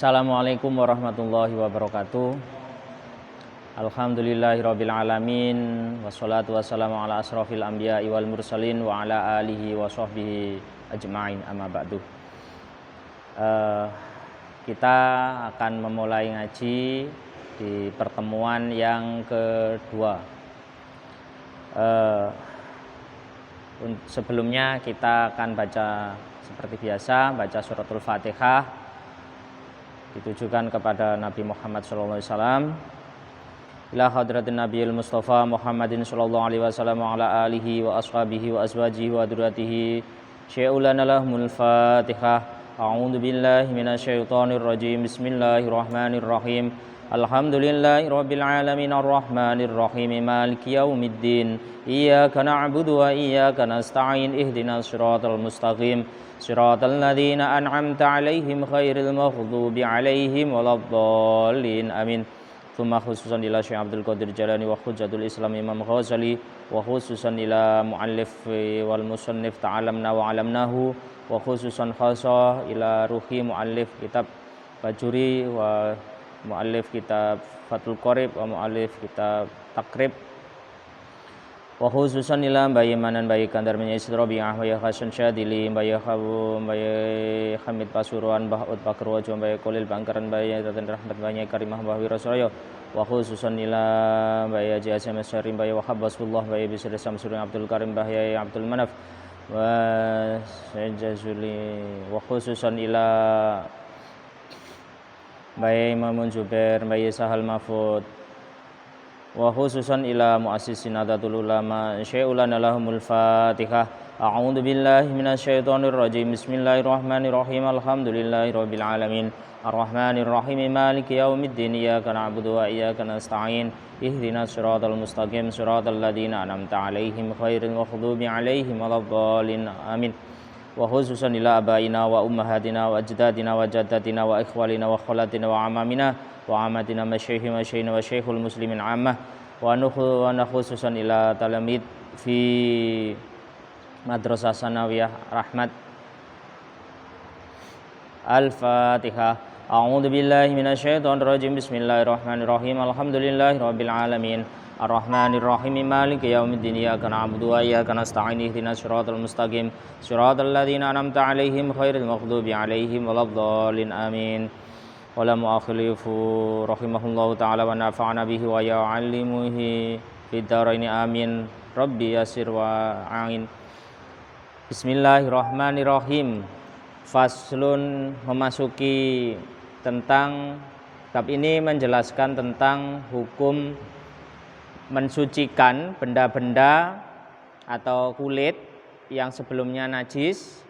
Assalamualaikum warahmatullahi wabarakatuh. Alhamdulillahirabbil alamin wassalatu wassalamu ala asrofil anbiya'i wal mursalin wa ala alihi wa sahbihi ajma'in amma ba'du. Kita akan memulai ngaji di pertemuan yang kedua. Sebelumnya kita akan baca seperti biasa, baca suratul Fatihah ditujukan kepada Nabi Muhammad SAW. Ila hadratin Nabiyil Mustafa Muhammadin sallallahu alaihi wasallam wa ala alihi wa ashabihi wa azwajihi wa dzurriyyatihi syai'ulana lahumul Fatihah. A'udzu billahi minasyaitonir rajim. Bismillahirrahmanirrahim. Alhamdulillahirabbil alamin arrahmanir rahim maliki yaumiddin. Iyyaka na'budu wa iyyaka nasta'in ihdinas siratal mustaqim. Siratal ladzina an'amta 'alaihim ghairil maghdubi 'alaihim waladdallin. Amin. Tsumma khususan ila Syekh Abdul Qadir Jalani wa Hujjatul Islam Imam Ghazali wa khususan ila muallif wal musannif ta'alamna wa 'alamnahu wa khususan khassa ila ruhi muallif kitab Bajuri wa muallif kitab Fathul Qorib wa muallif kitab Takrib wa khususan ila Bayi Manan Bayi Kandar Menyai Rabi'ah Bayi Hasan Syadili Bayi Khabu Bayi Hamid Pasuruan Bah Ut Bakar Wajah Bayi Kolil Bangkaran Bayi Tatan Rahmat Bayi Karimah Bayi Rasulullah wa khususan ila Bayi Haji Asyam Syarif Bayi Wahab Basulullah Bayi Bisri Samsuri Abdul Karim Bayi Abdul Manaf wa Sajazuli wa khususan ila Bayi Mamun Zubair Bayi Sahal Mahfud wa khususan ila muassis Nadatul Ulama syai'ulana lahumul Fatihah. A'udzu billahi minasyaitonir rajim. Bismillahirrahmanirrahim. Alhamdulillahirabbil alamin arrahmanir rahim maliki yaumiddin. Iyyaka na'budu wa iyyaka nasta'in ihdinas siratal mustaqim siratal ladzina an'amta 'alaihim ghairil maghdubi 'alaihim waladdallin. Amin. Wa khususan ila abaina wa ummahatina wa ajdadina wa jaddatina wa ikhwalina wa khalatina wa amamina wa amatina masyaykhina wa syaykhina wa syaykhul muslimin ammah wa khususan ila talamid fi madrasah sanawiyah rahmat. Al-Fatihah. A'udzu billahi minasyaitonir rajim. Bismillahirrahmanirrahim. Alhamdulillahirabbil alamin arrahmanir rahim maliki yaumiddin. Iyyaka na'budu wa iyyaka nasta'in ihdinas siratal mustaqim siratal ladzina an'amta 'alaihim ghairil maghdubi 'alaihim waladdallin. Amin. Wala mu'akhilifu rahimahullahu ta'ala wa nafa'ana bihi wa ya'allimuhi fid dharaini amin. Rabbi yasir wa a'in. Bismillahirrahmanirrahim. Faslun, memasuki tentang bab ini menjelaskan tentang hukum mensucikan benda-benda atau kulit yang sebelumnya najis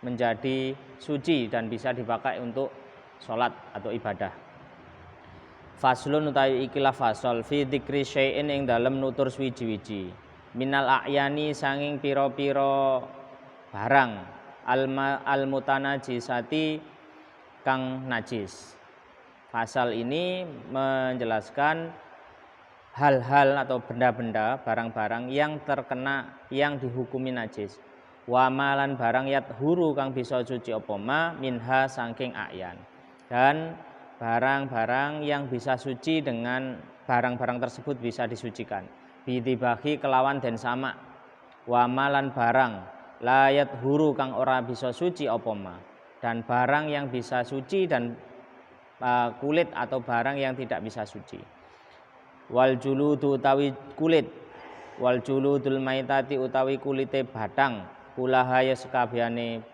menjadi suci dan bisa dipakai untuk sholat atau ibadah. Faslun utawi ikilah fasol fi dzikri syai'in ing dalem nutur swiji-wiji minal a'yani sanging pira-pira barang al-mutanajisati kang najis. Pasal ini menjelaskan hal-hal atau benda-benda, barang-barang yang terkena, yang dihukumi najis. Wa malan barang yathuru kang bisa suci apa ma minha saking a'yan. Dan barang-barang yang bisa suci dengan barang-barang tersebut bisa disucikan. Bidibahi kelawan den sama. Wa malan barang layat huru kang ora bisa suci apa ma. Dan barang yang bisa suci dan kulit atau barang yang tidak bisa suci. Wal juludu utawi kulit, wal juludul maitati utawi kulite badang, kulahaya sekabehane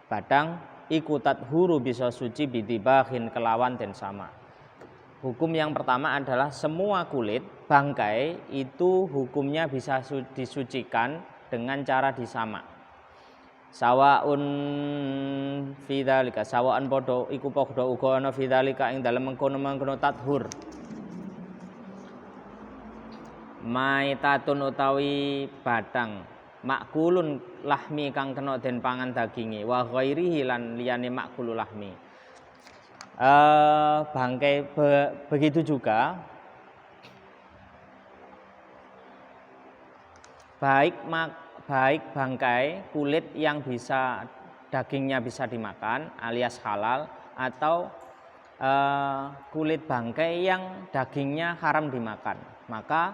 badang iku tathuru bisa suci bidibahin kelawan den sama. Hukum yang pertama adalah semua kulit bangkai itu hukumnya bisa disucikan dengan cara disama. Sawaun fidzalika sawaan padha iku padha uga ana fidzalika ing dalem mengkono-mengkono tathur. Maitatun utawi badang makulun lahmi kang kena den pangan daginge wa ghairihi lan liyane makulul lahmi. Bangkai begitu juga baik bangkai kulit yang bisa dagingnya bisa dimakan alias halal atau kulit bangkai yang dagingnya haram dimakan, maka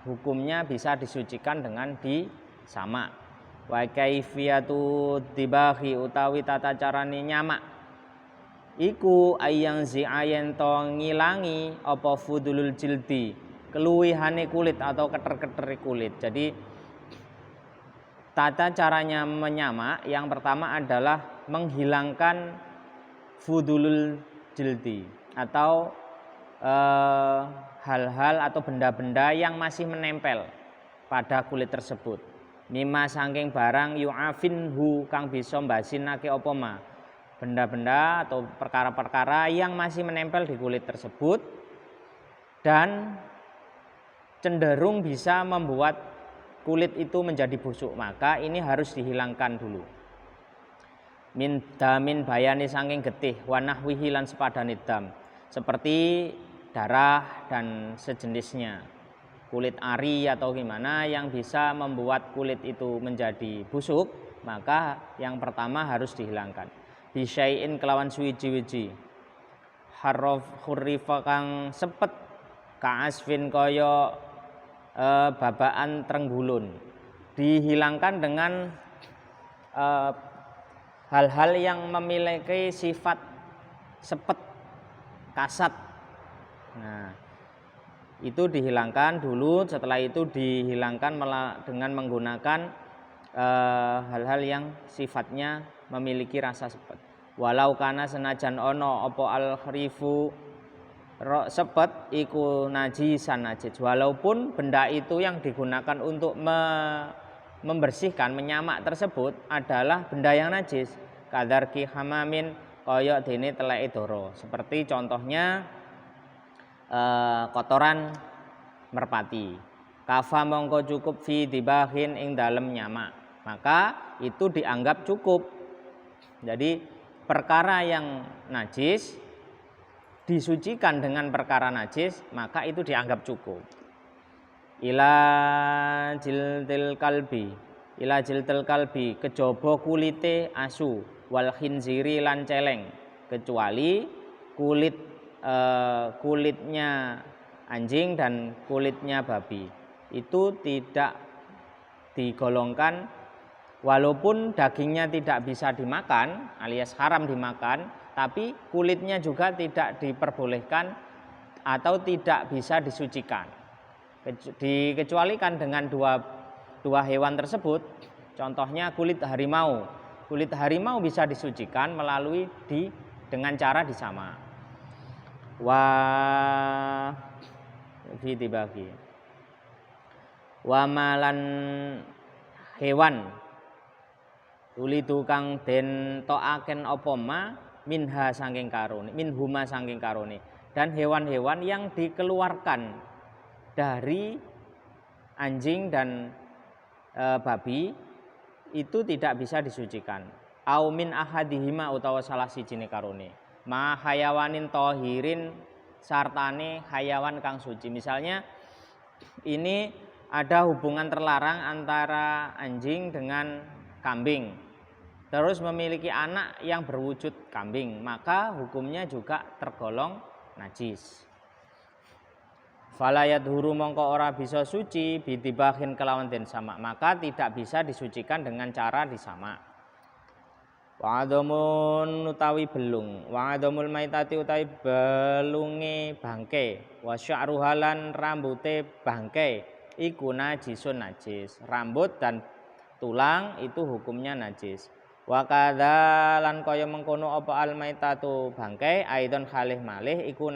hukumnya bisa disucikan dengan disamak. Wa kaifiyatu dibahi utawi tata carane nyamak iku ayang zi'ayen to ngilangi apa fudulul jildi, keluwihane kulit atau keter-keteri kulit. Jadi tata caranya menyamak yang pertama adalah menghilangkan fudulul jildi atau hal-hal atau benda-benda yang masih menempel pada kulit tersebut. Mimma saking barang yu'afinhu kang bisa mbasinake apa ma, benda-benda atau perkara-perkara yang masih menempel di kulit tersebut dan cenderung bisa membuat kulit itu menjadi busuk, maka ini harus dihilangkan dulu. Min damin bayani saking getih wanahwihi lan sepadane dam, seperti darah dan sejenisnya, kulit ari atau gimana yang bisa membuat kulit itu menjadi busuk, maka yang pertama harus dihilangkan. Bisyai'in kelawan suwiji-wiji haruf hurrifa kang sepet ka'asfin kaya babaan trenggulun, dihilangkan dengan hal-hal yang memiliki sifat sepet, kasat. Nah, itu dihilangkan dulu, setelah itu dihilangkan dengan menggunakan hal-hal yang sifatnya memiliki rasa sepet. Walau kana senajan ono opo al-khrifu sepet iku najisan najis, walaupun benda itu yang digunakan untuk membersihkan, menyamak tersebut adalah benda yang najis, kadarki hamamin kaya dene teleke dara, seperti contohnya kotoran merpati. Kafa mongko cukup fi dibahin ing dalem nyamak, maka itu dianggap cukup. Jadi perkara yang najis disucikan dengan perkara najis, maka itu dianggap cukup. Ila jildil kalbi kejaba kulite asu wal khinziri lan celeng, kecuali kulitnya anjing dan kulitnya babi itu tidak digolongkan, walaupun dagingnya tidak bisa dimakan alias haram dimakan, tapi kulitnya juga tidak diperbolehkan atau tidak bisa disucikan. Dikecualikan dengan dua hewan tersebut. Contohnya kulit harimau. Kulit harimau bisa disucikan melalui dengan cara disamak. Wa malan hewan tulidu kang den toaken apa ma minha saking karone, minhuma saking karone, dan hewan-hewan yang dikeluarkan dari anjing dan babi itu tidak bisa disucikan. Au min ahadihima utawa salah sijine karone, ma hayawanin tohirin sartane hayawan kang suci. Misalnya ini ada hubungan terlarang antara anjing dengan kambing, terus memiliki anak yang berwujud kambing, maka hukumnya juga tergolong najis. Fala yadhuru mongko ora bisa suci bidibahin kelawan den samak, maka tidak bisa disucikan dengan cara disamak. Wa adamun utawi belung, wa adamul maitati utawi belunge bangke, wa sya'ruhalan rambute bangke iku najisun najis. Rambut dan tulang itu hukumnya najis. Wa kadzalan kaya mengkono apa al maitatu bangkai aidon khalih malih iku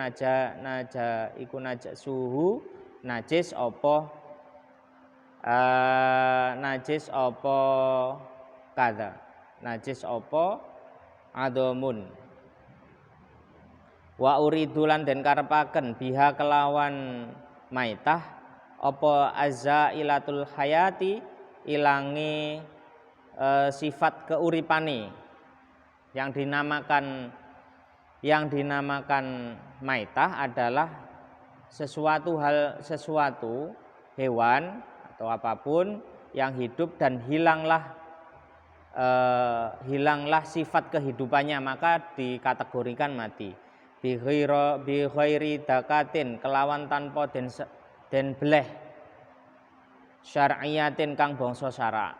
suhu najis apa kada najis apa adomun. Wa uridulan den karepaken biha kelawan maitah apa azailatul hayati, ilangi sifat keuripane. Yang dinamakan maitah adalah sesuatu hewan atau apapun yang hidup dan hilanglah sifat kehidupannya, maka dikategorikan mati. bi ghairi dakatin kelawan tanpa den bleh syar'iyatin kang bangsa syara.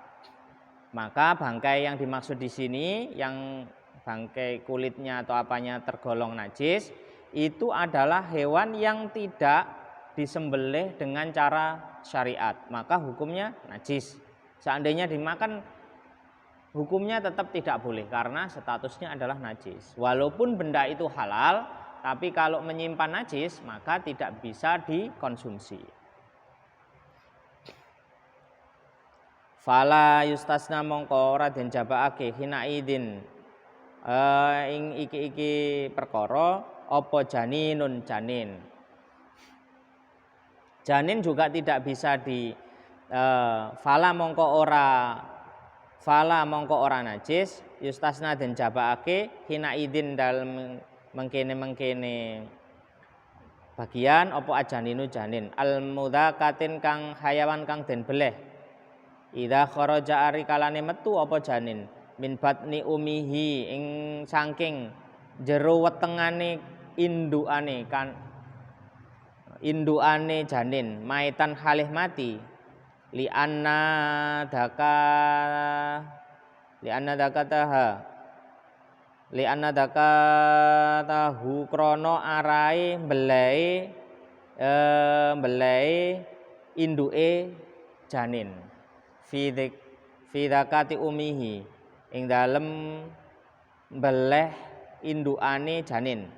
Maka bangkai yang dimaksud di sini yang bangkai kulitnya atau apanya tergolong najis itu adalah hewan yang tidak disembelih dengan cara syariat, maka hukumnya najis. Seandainya dimakan hukumnya tetap tidak boleh karena statusnya adalah najis. Walaupun benda itu halal, tapi kalau menyimpan najis maka tidak bisa dikonsumsi. Fala yustasna mongko ora den jabakake hina idin ing iki perkara apa janinun janin. Janin juga tidak bisa di fala mongko ora najis yustasna den jabakake hina idin dalem mengkene bagian apa ajaninu janin al mudakatin kang hayawan kang den beleh. Idza kharaja ari kalane metu apa janin min batni umihi ing saking jero wetengane indukane janin maitan halih mati li anna dakatahu krana arahe mbelei induke janin fi zakati umihi ing dalem beleh indukane janin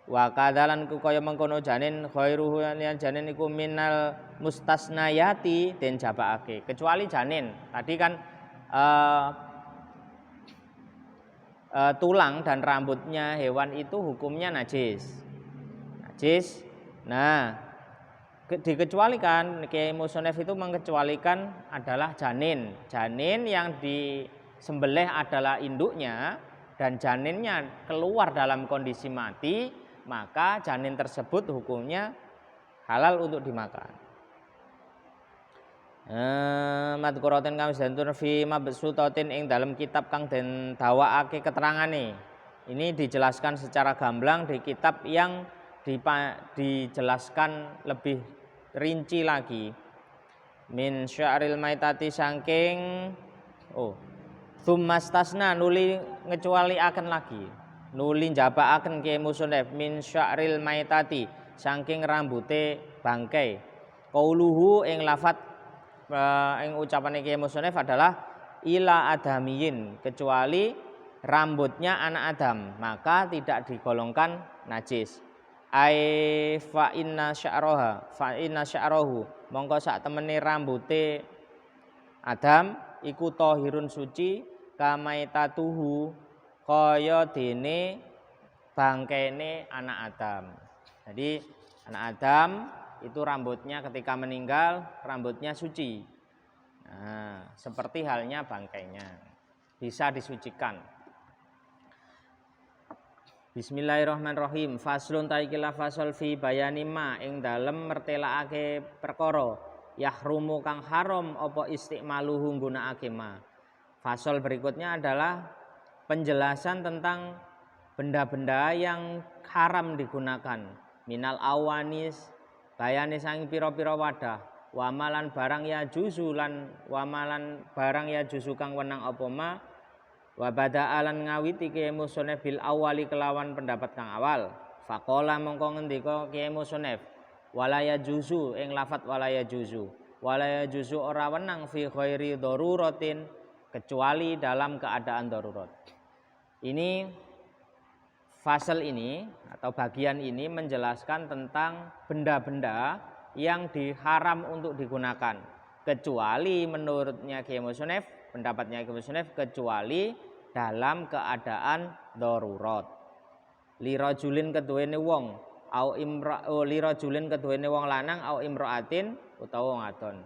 wa kadzalan kaya mengkono janin khairuhu janin iku minal mustasnayati den jabakake kecuali janin tadi kan tulang dan rambutnya hewan itu hukumnya najis. Nah dikecualikan Kiai Musonef itu mengecualikan adalah janin yang disembelih adalah induknya dan janinnya keluar dalam kondisi mati, maka janin tersebut hukumnya halal untuk dimakan. Madhkuratin kang santur fi mabsutatin ing dalam kitab kang den dawaake keterangane. Ini dijelaskan secara gamblang di kitab yang dijelaskan lebih rinci lagi. Min sya'ril maitati saking tsummastasna nuli ngecualiaken lagi. Nuli njabakaken Kiai Musonef min sya'ril maitati saking rambute bangkai. Qauluhu ing lafat ing ucapane Kiai Musonef adalah ila adamiyin kecuali rambutnya anak Adam maka tidak digolongkan najis. Ai fa inna sya'rahu mongko sak temene rambute Adam iku tahirun suci kamaitatuhu kaya dene bangkene anak Adam. Jadi anak Adam itu rambutnya ketika meninggal rambutnya suci. Nah, seperti halnya bangkainya bisa disucikan. Bismillahirrahmanirrahim. Faslun ta'ikilah fasal fi bayani ma ing dalem mertelakake perkara yahrumu kang haram apa istimaluhu nggunakake ma. Fasal berikutnya adalah penjelasan tentang benda-benda yang haram digunakan. Minal awanis bayani sang pira-pira wadah, wamalan barang ya juzu lan wamalan barang ya juzu kang wenang apa ma. Wa bada'alan ngawiti Kiai Musonef bil awali kelawan pendapat kang awal. Faqala mongko ngendika Kiai Musonef walaya juzu ing lafat walaya juzu ora wenang fi ghairi daruratin kecuali dalam keadaan darurat. Ini fasal ini atau bagian ini menjelaskan tentang benda-benda yang diharam untuk digunakan kecuali menurutnya Kiai Musonef pendapatnya Kiai Musonef kecuali dalam keadaan darurat. Lirajulin keduwene wong au lirajulin keduwene wong lanang au imraatin utawa wong wadon.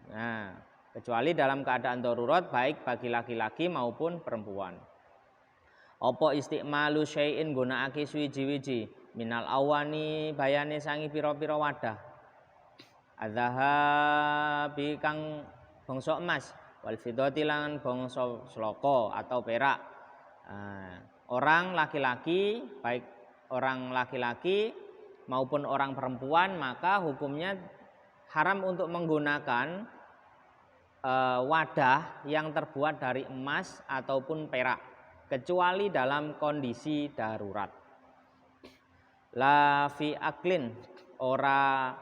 Nah, kecuali dalam keadaan darurat baik bagi laki-laki maupun perempuan. Apa istimalu syai'in gunakake suwiji-wiji minal awani bayane sangi pira-pira wadah. Adzahabi kang bangsa emas wal fiddati lan bangsa sloka atau perak. Orang laki-laki baik orang laki-laki maupun orang perempuan, maka hukumnya haram untuk menggunakan wadah yang terbuat dari emas ataupun perak, kecuali dalam kondisi darurat. La fi aklin, ora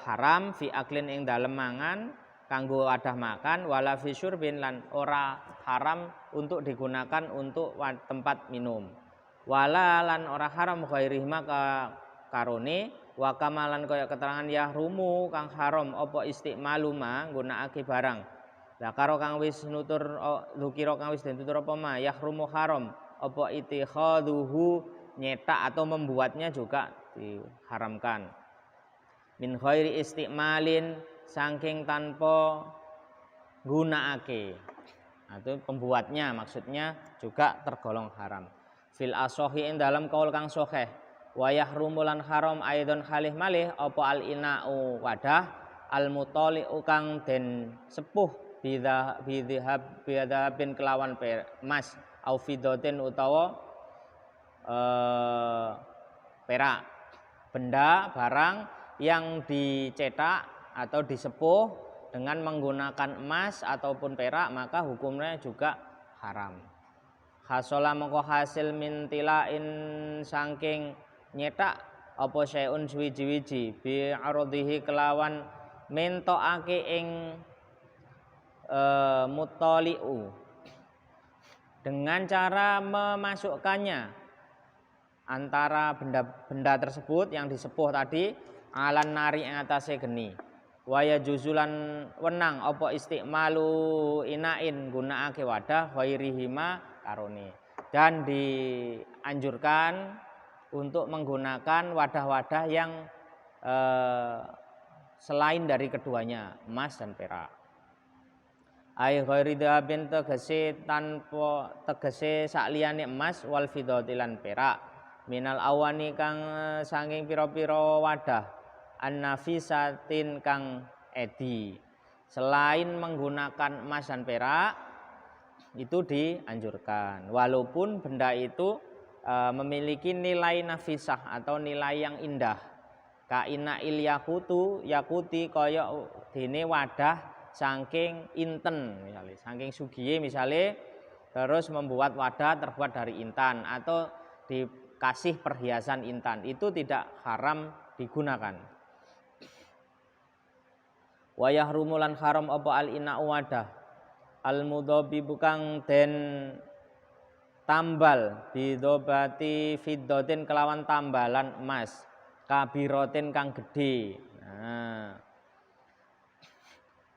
haram fi aklin ing dalem mangan kanggo wadah makan, wala fi syurbin lan ora haram untuk digunakan untuk tempat minum. Wala lan ora haram ghairihma karone wa kamalan kaya keterangan yahrumu kang haram apa istimaluma nggunakake barang. Lah karo kang wis nutur lukira kang wis den tutur apa ma yahrumu haram apa itikhaduhu nyetak atau membuatnya juga diharamkan. Min ghairi istimalin saking tanpa gunakake. Atau pembuatnya maksudnya juga tergolong haram. Fil asohi ing dalam kaul kang sahih wa yahrumulan haram aidon halih malih apa al inau wadah al mutali'u kang den sepuh bidhabin kelawan emas au fidatin utawa perak, benda barang yang dicetak atau disepuh dengan menggunakan emas ataupun perak, maka hukumnya juga haram. Hasola mongko hasil mintilain saking nyetak apa syai'un suwiji-wiji bi ardihi kelawan mentokake ing mutali'u dengan cara memasukkannya antara benda tersebut yang disepuh tadi alan nari ing atase geni. Waya juzulan wenang apa istimalu inain gunakake wadah ghairihima karone, dan dianjurkan untuk menggunakan wadah-wadah yang selain dari keduanya, emas dan perak. Ai ghairi dhahabin tegese sakliyane emas wal fiddati lan perak minal awani kang saking pira-pira wadah annafisatin kang edi. Selain menggunakan emas dan perak itu dianjurkan walaupun benda itu memiliki nilai nafisah atau nilai yang indah. Kaina il yakuti kaya dene wadah saking inten misalnya, saking sugiye misalnya, terus membuat wadah terbuat dari intan atau dikasih perhiasan intan, itu tidak haram digunakan. Wa yahrumu lan haram apa al ina wadah al mudhabi bukang den tambal bidobati fiddatin kelawan tambalan emas kabirotin kang gede. Nah,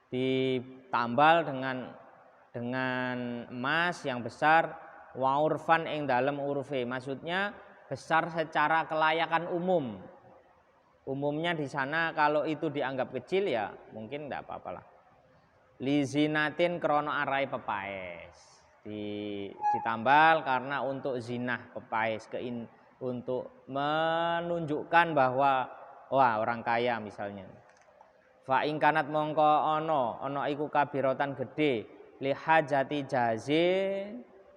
ditambal dengan emas yang besar wa urfan ing dalem urfe, maksudnya besar secara kelayakan umum. Umumnya di sana kalau itu dianggap kecil ya mungkin enggak apa-apalah. Li zinatin krono arai pepaes. Ditambal karena untuk zinah pepaes, untuk menunjukkan bahwa wah orang kaya misalnya. Fa ing kanat mongko ana iku kabirotan gede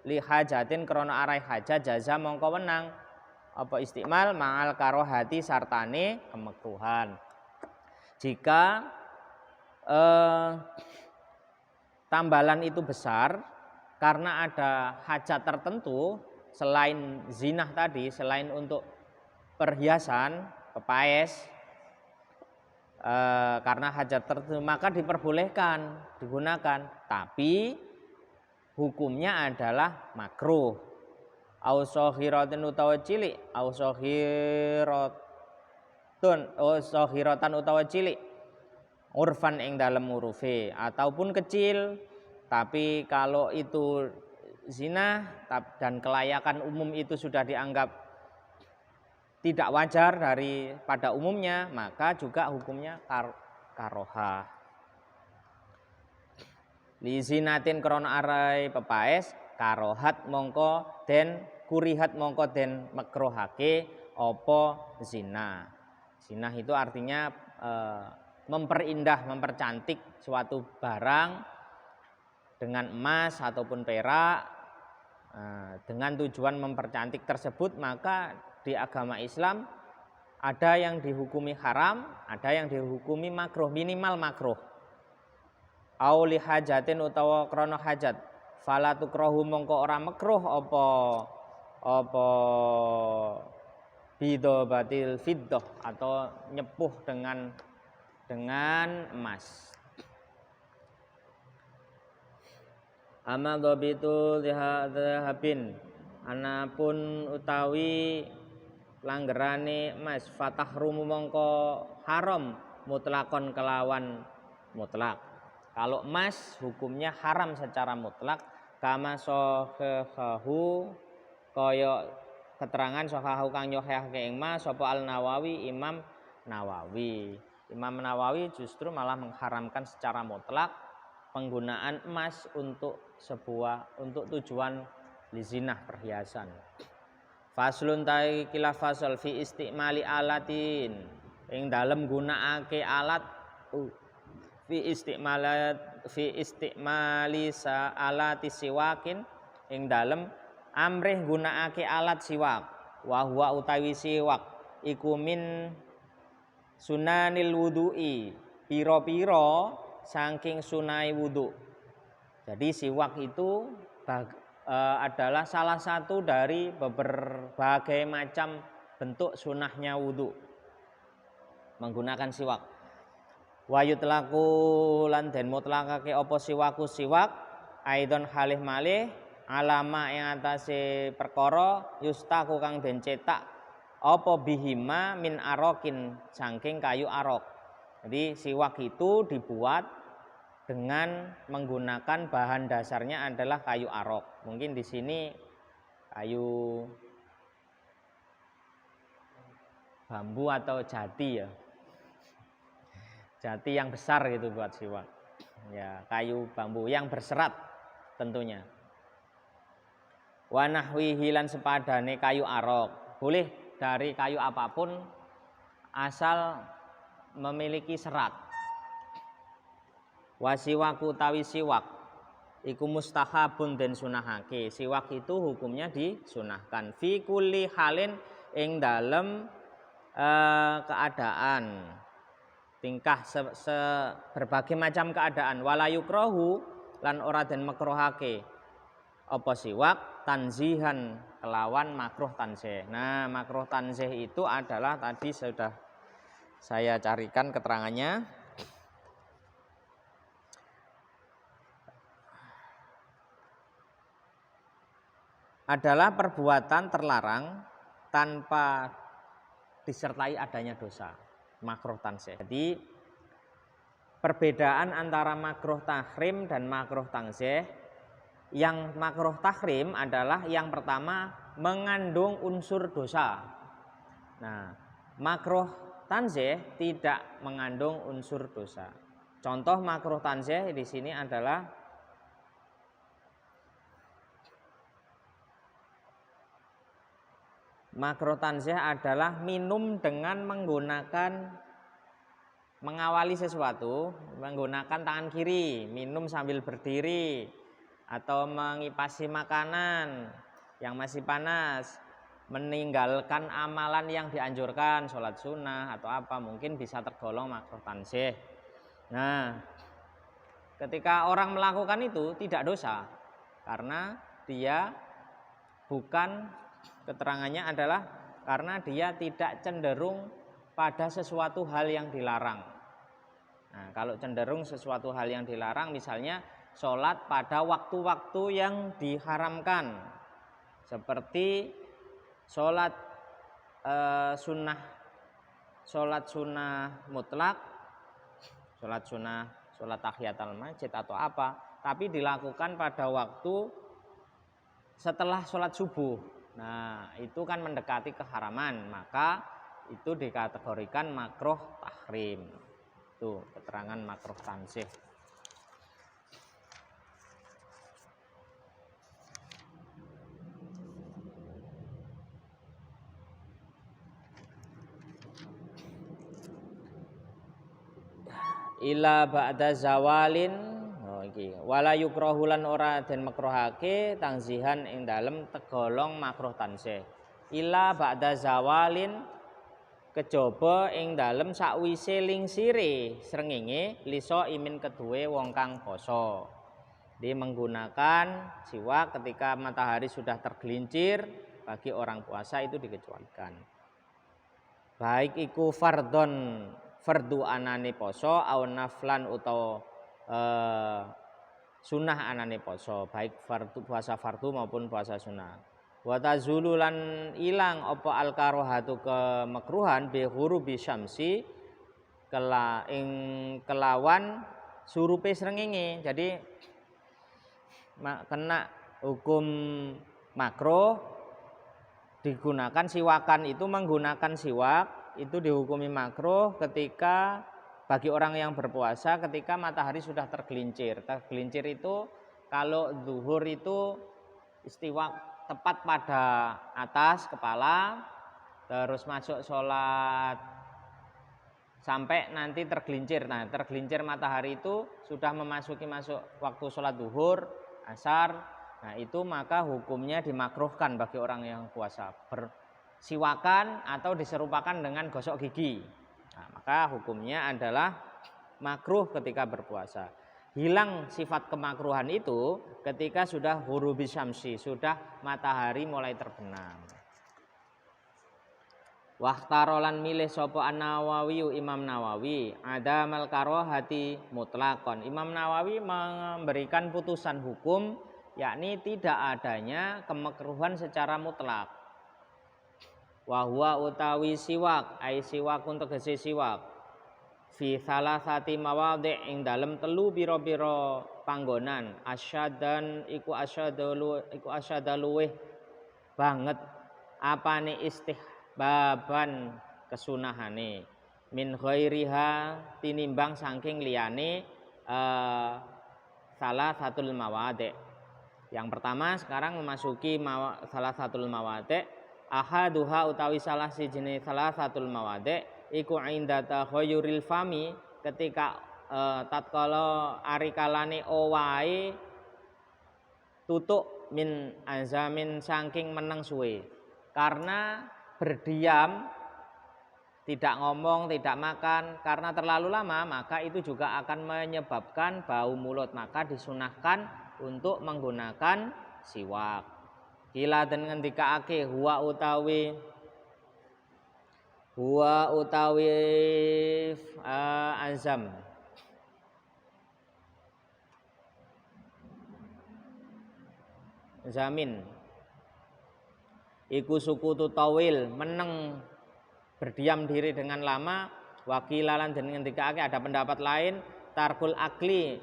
lihajatin krana arai hajat jaza mongko wenang apa istimal ma'al karohati sartane kemekruhan. Jika tambalan itu besar karena ada hajat tertentu selain zinah tadi, selain untuk perhiasan pepaes, karena hajat tertentu maka diperbolehkan digunakan, tapi hukumnya adalah makruh. Au saghiratin utawa cilik, au saghiratan utawa cilik, urfan ing dalem urufe, ataupun kecil tapi kalau itu zina dan kelayakan umum itu sudah dianggap tidak wajar pada umumnya, maka juga hukumnya karohah. Li zinatin krana arai pepaes karohat mongko den kurihat mongko den makruhake apa zina. Zina itu artinya memperindah, mempercantik suatu barang dengan emas ataupun perak dengan tujuan mempercantik tersebut, maka di agama Islam ada yang dihukumi haram, ada yang dihukumi makruh, minimal makruh. Au li hajatin utawa krana hajat, fala tukrahu mongko ora makruh apa bidobatil fiddah atau nyepuh dengan emas. Ama dhabitu dhahabin, anapun utawi langgerane emas, fatahrumu mongko haram mutlakon kelawan mutlak. Kalau emas hukumnya haram secara mutlak, kama sahahu kaya keterangan sahahu kang nyohehake ing emas sapa Al-Nawawi Imam Nawawi. Imam Nawawi justru malah mengharamkan secara mutlak penggunaan emas untuk tujuan lizinah, perhiasan. Faslun tai kila fasal fi istimali alatin, ing dalem gunakake alat, fi istimali alati siwakin, ing dalem amrih gunakake alat siwak. Wa huwa utawi siwak iku min sunanil wudu'i, piro-piro saking sunai wudu. Jadi siwak itu adalah salah satu dari berbagai macam bentuk sunahnya wudu, menggunakan siwak. Wa yutlaku lan den mutlakake apa siwaku siwak aidon halih malih alama yang atase perkara yustaku kang den cetak apa bihima min arokin saking kayu arok. Jadi siwak itu dibuat dengan menggunakan bahan dasarnya adalah kayu arok. Mungkin di sini kayu bambu atau jati ya. Jati yang besar gitu buat siwak. Ya, kayu bambu yang berserat tentunya. Wa nahwihi lan sepadane kayu arok. Boleh dari kayu apapun asal memiliki serat. Wasiwaku tawi siwak iku mustahabun den sunahake. Siwak itu hukumnya disunahkan fi kulli halin ing dalem keadaan, tingkah berbagai macam keadaan. Wala yukrahu lan ora den makruhake apa siwak tanzihan kelawan makruh tanzih. Nah, makruh tanzih itu adalah tadi sudah saya carikan keterangannya. Adalah perbuatan terlarang tanpa disertai adanya dosa, makruh tanzih. Jadi perbedaan antara makruh tahrim dan makruh tanzih, yang makruh tahrim adalah yang pertama mengandung unsur dosa. Nah, makruh tanzih tidak mengandung unsur dosa. Contoh makruh tanzih di sini adalah makruh tanzih adalah minum dengan mengawali sesuatu menggunakan tangan kiri, minum sambil berdiri, atau mengipasi makanan yang masih panas, meninggalkan amalan yang dianjurkan, sholat sunnah atau apa, mungkin bisa tergolong makruh tanzih. Nah, ketika orang melakukan itu tidak dosa, karena dia bukan, keterangannya adalah karena dia tidak cenderung pada sesuatu hal yang dilarang. Nah, kalau cenderung sesuatu hal yang dilarang, misalnya sholat pada waktu-waktu yang diharamkan, seperti sholat sunnah mutlak, sholat tahiyatul masjid atau apa, tapi dilakukan pada waktu setelah sholat subuh. Nah, itu kan mendekati keharaman, maka itu dikategorikan makruh tahrim. Itu keterangan makruh tanzih. Ila ba'da zawalin, iki. Wala yukrahu lan ora den makruhake tangzihan ing dalem tegolong makruh tansih. Ila ba'da zawalin kejaba ing dalem sakwise lingsire srengenge liso imin keduwe wong kang poso. Dia menggunakan siwak ketika matahari sudah tergelincir, bagi orang puasa itu dikecualikan. Baik iku fardu anane poso au naflan utawa sunah anane poso, baik puasa fardu maupun puasa sunah. Wa tazulu lan ilang apa al karohatu kemakruhan bi ghurubi syamsi kelawan surupe srengenge. Jadi kena hukum makruh digunakan siwakan itu, menggunakan siwak itu dihukumi makruh ketika bagi orang yang berpuasa ketika matahari sudah tergelincir. Tergelincir itu kalau zuhur itu istiwa tepat pada atas kepala, terus masuk sholat sampai nanti tergelincir. Nah, tergelincir matahari itu sudah masuk waktu sholat zuhur, asar. Nah, itu maka hukumnya dimakruhkan bagi orang yang puasa bersiwakan atau diserupakan dengan gosok gigi. Nah, maka hukumnya adalah makruh ketika berpuasa. Hilang sifat kemakruhan itu ketika sudah ghurubi syamsi, sudah matahari mulai terbenam. Wahtarolan milih sopo an-Nawawi, Imam Nawawi ada mal karohati mutlakon. Imam Nawawi memberikan putusan hukum, yakni tidak adanya kemakruhan secara mutlak. Wahwa utawi siwak, ai siwak untuk tegese siwak. Fi salasati mawadhi' ing dalem telu pira-pira panggonan. Asyadan iku asyadaluweh banget apane istihbaban kesunahane min ghairiha tinimbang saking liyane salah satul mawadhi'. Yang pertama sekarang memasuki salah satul mawadhi'. Ahaduha utawi salah sijine salah satul mawadhi' iku inda takhayyuril fami ketika tatkala ari kalane owahe tutuk min azamin saking meneng suwe. Karena berdiam tidak ngomong, tidak makan karena terlalu lama, maka itu juga akan menyebabkan bau mulut, maka disunahkan untuk menggunakan siwak. Kila den ngendikaake huwa utawi azam zamin iku sukutu tawil meneng berdiam diri dengan lama. Wakilalan dan ngendikake ada pendapat lain tarkul akli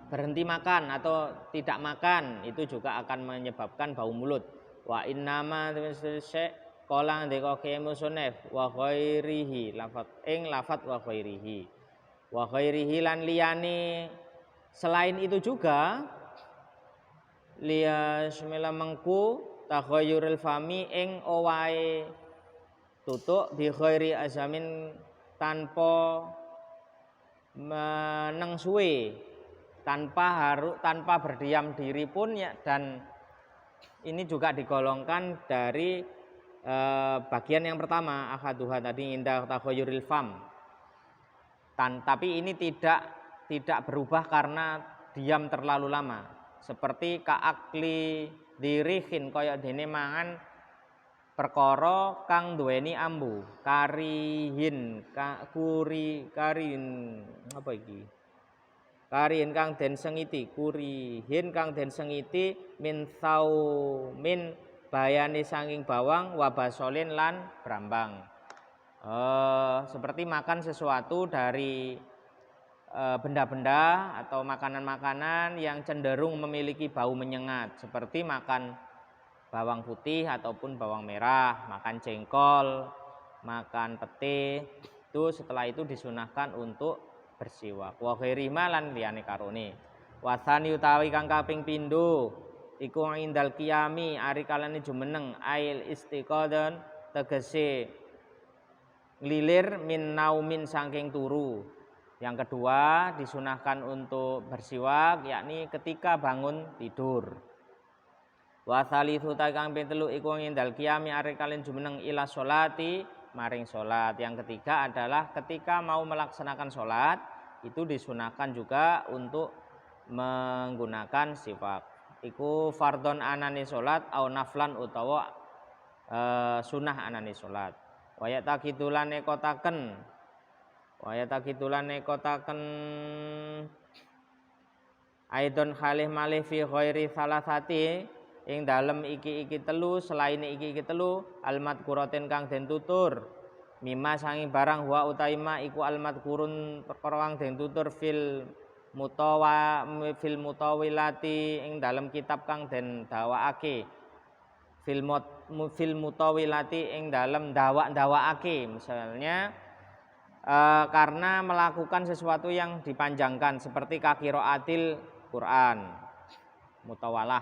berhenti makan atau tidak makan itu juga akan menyebabkan bau mulut. Wa innama Kala ndeka musonef wa ghairihi lafat wa ghairihi lan liyane selain itu juga liya semela mengku taghayyurul fami ing owahe tutuk bi ghairi azamin tanpa meneng suwe, tanpa berdiam diri pun ya, dan ini juga digolongkan dari bagian yang pertama ahaduha tadi indah takhayyuril fam. Tapi ini tidak berubah karena diam terlalu lama. Seperti kaakli dirihin kaya dene mangan perkara kang duweni ambu, karin apa iki? Karin kang den sengiti, kurihin kang den sengiti min bayane saking bawang wabasolin lan brambang. Seperti makan sesuatu dari benda-benda atau makanan-makanan yang cenderung memiliki bau menyengat, seperti makan bawang putih ataupun bawang merah, makan jengkol, makan pete, itu setelah itu disunahkan untuk bersiwak. Wa ghairima lan liyane karone. Wasani utawi kang kaping pindho iku indal qiyami ari kalane jumeneng ail istiqadan tegese lilir min naumin saking turu. Yang kedua disunahkan untuk bersiwak yakni ketika bangun tidur. Wa tsalitsu kang pitelu iku ngindal qiyami arek kalian jumeneng ila sholati maring salat. Yang ketiga adalah ketika mau melaksanakan salat itu disunahkan juga untuk menggunakan siwak. Iku fardhon anane salat au naflan utawa sunah anane salat. Wa yataqidulan ekotaken aidon halih malih fi ghairi salasati ing dalem iki telu selain iki telu almat kuroten kang den tutur mimma sanging barang wa utaima iku almat kurun perkara kang den tutur fil mutawilati ing dalem kitab kang den dawaake fil mutawilati ing dalem dawaake misalnya karena melakukan sesuatu yang dipanjangkan seperti qiraatil Quran mutawalah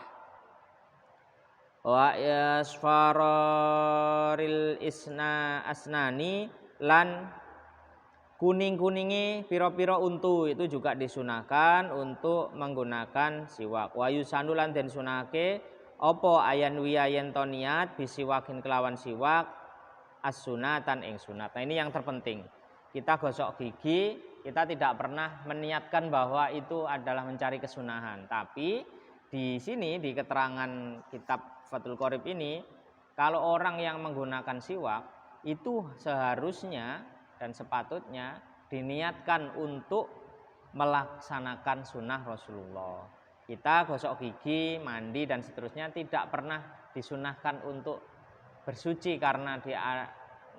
wa yasfaril asnani lan kuning-kuningi piro-piro untu itu juga disunahkan untuk menggunakan siwak. Wa yusanu lan den sunake apa ayan wiya yen to niat bisiwakin kelawan siwak as-sunatan ing sunat. Nah ini yang terpenting. Kita gosok gigi, kita tidak pernah meniatkan bahwa itu adalah mencari kesunahan. Tapi di sini di keterangan kitab Fathul Qorib ini, kalau orang yang menggunakan siwak itu seharusnya dan sepatutnya diniatkan untuk melaksanakan sunnah Rasulullah. Kita gosok gigi, mandi dan seterusnya tidak pernah disunahkan untuk bersuci karena dia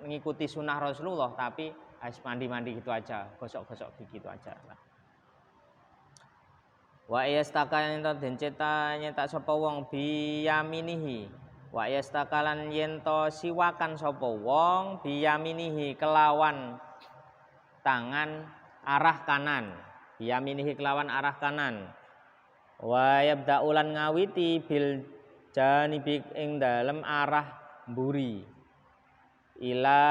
mengikuti sunnah Rasulullah, tapi mandi-mandi gitu aja, gosok-gosok gigi itu aja. Wa yastakalan den nyeta sapa wong biyaminihi. Wa yastakalan yen to siwakan sapa wong biyaminihi kelawan tangan arah kanan. Biyaminihi kelawan arah kanan. Wa yabda'ulan ngawiti bil janibi ing dalem arah mburi. Ila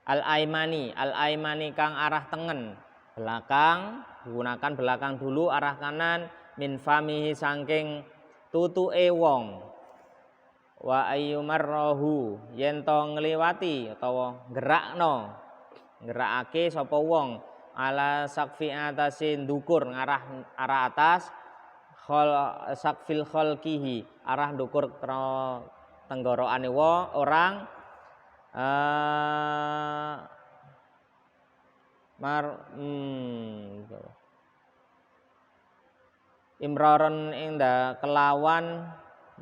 al-aimani kang arah tengen belakang, gunakan belakang dulu arah kanan min famihi saking tutuke wong wa ayyumarrahu yen to ngliwati utawa gerakake sapa wong ala sakfi atase ndukur arah atas sakfil khalqihi arah ndukur tenggorokane orang imraron ing kelawan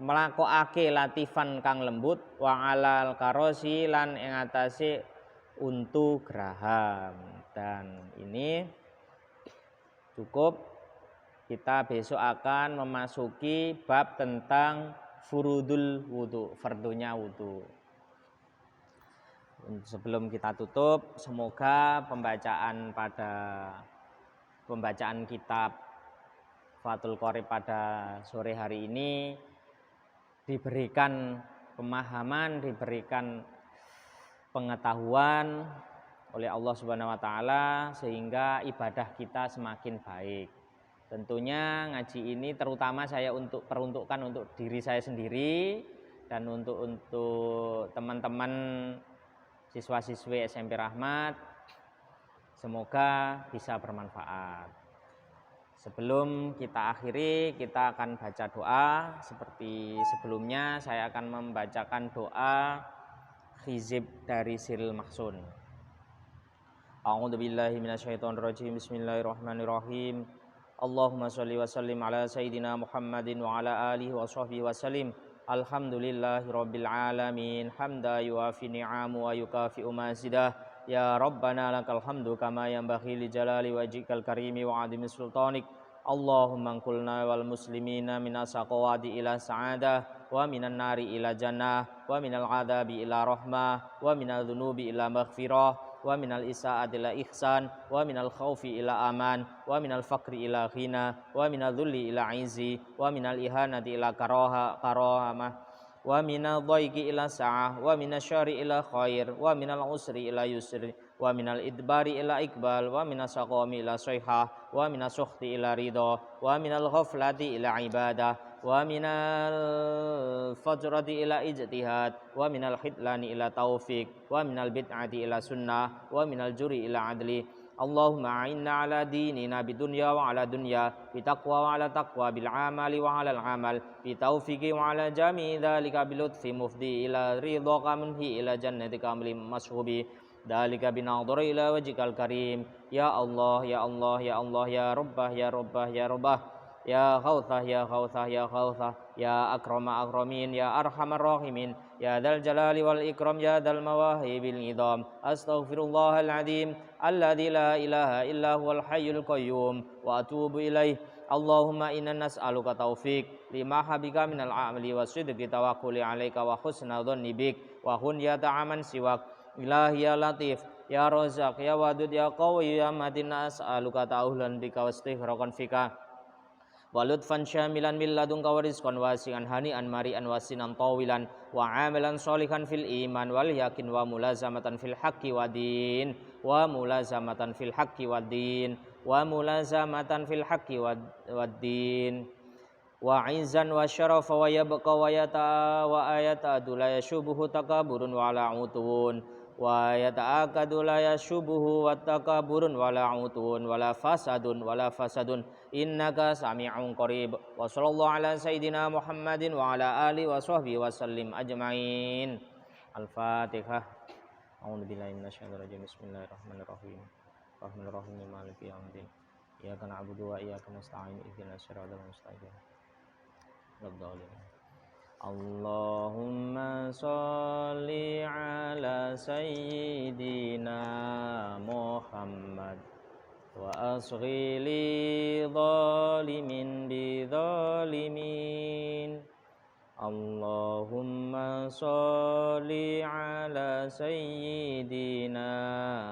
melakokake latifan kang lembut wa alal karosi lan ing atase untu geraham. Dan ini cukup, kita besok akan memasuki bab tentang furudul wudu, fardunya wudu. Sebelum kita tutup, semoga pembacaan kitab Fathul Qorib pada sore hari ini diberikan pemahaman, diberikan pengetahuan oleh Allah Subhanahu wa taala sehingga ibadah kita semakin baik. Tentunya ngaji ini terutama saya peruntukkan untuk diri saya sendiri dan untuk teman-teman siswa-siswi SMP Rahmat. Semoga bisa bermanfaat. Sebelum kita akhiri, kita akan baca doa. Seperti sebelumnya, saya akan membacakan doa hizib dari Siril Mahsun. A'udzu billahi minasyaitonir rajim. Bismillahirrahmanirrahim. Allahumma shalli wa sallim ala sayidina Muhammadin wa ala alihi wa sahbihi wa sallim. Alhamdulillahirabbil alamin. Hamda yuafi ni'amu wa yukafi'u mazidah. Ya Rabbana lakal hamdu kama yanbaghi li jalali wajhikal karimi wa 'azimi sultanik. Allahumma anqulna wal muslimina minas saqawati ila sa'adah wa minan nari ila jannah wa minal 'adzabi ila rahmah wa minal dzunubi ila maghfirah wa minal isaati ila ihsan wa minal khaufi ila aman wa minal faqri ila ghina wa minal dhulli ila izzi wa minal ihanati ila karohamah wa minal dhaiqi ila sa'ah, wa minasyarri ila khair, wa minal usri ila yusri, wa minal idbari ila iqbal, wa minas saqami ila sayhah, wa minas sukhti ila ridha, wa minal ghaflati ila ibadah, wa minal fajrati ila ijtihad, wa minal khidlani ila taufiq, wa minal bid'ati ila sunnah, wa minal juri ila adli. Allahumma a'inna ala dinina bidunya wa ala dunya, bitaqwa wa ala taqwa, bil amali wa ala al amal, bitaufiqi wa ala jami'i dzalika bilutfi mufdi ila ridhaka munhi ila jannatika mashubi, dzalika binadhari ila wajhikal karim. Ya Allah ya Allah ya Allah ya Rabbah ya Rabbah ya Rabbah, ya Ghawthah ya Ghawthah ya Ghawthah, ya Akrama Akramin ya Arhamar Rahimin, ya Dzal Jalali wal Ikram ya Dzal Mawahibil Idham. Astaghfirullahal adzim alladzi la ilaha illa huwal hayyul qayyum wa atubu ilaih. Allahumma inna nas'aluka taufiq lima habika minal a'mali wasidqi tawakkuli 'alaika wa husna dhanni bik wa hunyata aman siwak. Ilahi ya Latif ya Razzaq ya Wadud ya Qawi ya Matin, as'aluka ta'awulan bika wastighraqan fika wa lutfan syamilan min ladunka wa rizqan wasi'an hani'an mari'an wasinan tawilan wa amalan sholihan fil iman wal yakin wa mulazamatan fil haqqi wa din, wa mulazamatan fil haqqi wa din, wa mulazamatan fil haqqi wa din, wa izan wa syarafa wa yabqa wa yata wa ayata la yashubuhu takaburun wa la utun, wa yata'akadu la yashubuhu wa takaburun wa la utun wa la fasadun innaka sami'un qarib. Wa sallallahu ala sayyidina Muhammadin wa ala alihi wa sahbihi wa sallim ajma'in. Al-Fatihah. A'udzu billahi minasyaitonir rajim. Bismillahirrahmanirrahim. Rahmanirrahim maliki yaumiddin. Iyyaka na'budu wa iyyaka nasta'in. Ihdinas siratal mustaqim. Allahumma sholli ala sayyidina Muhammad wa asghi li zalimin bi zalimin. Allahumma sholli ala sayyidina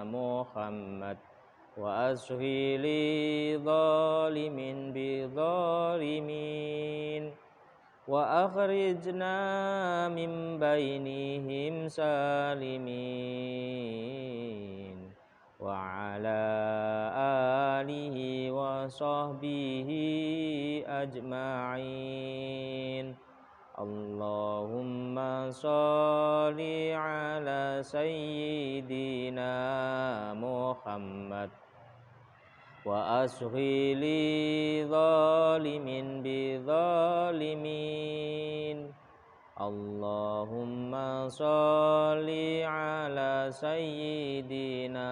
Muhammad wa asghi li zalimin bi zalimin, wa akhrijna min bainihim salimin, wa ala alihi wa sahbihi ajma'in. Allahumma sholli ala sayyidina Muhammad wa asghi li zalimin bi zalimin. Allahumma sholli ala sayyidina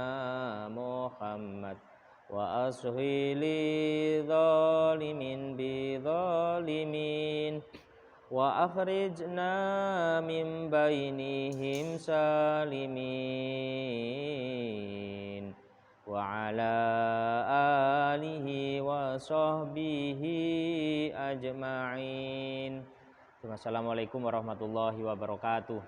Muhammad wa asghi li zalimin bi zalimin, wa akhrijna min bainihim salimin, wa ala alihi wa sahbihi ajma'in. Assalamualaikum warahmatullahi wabarakatuh.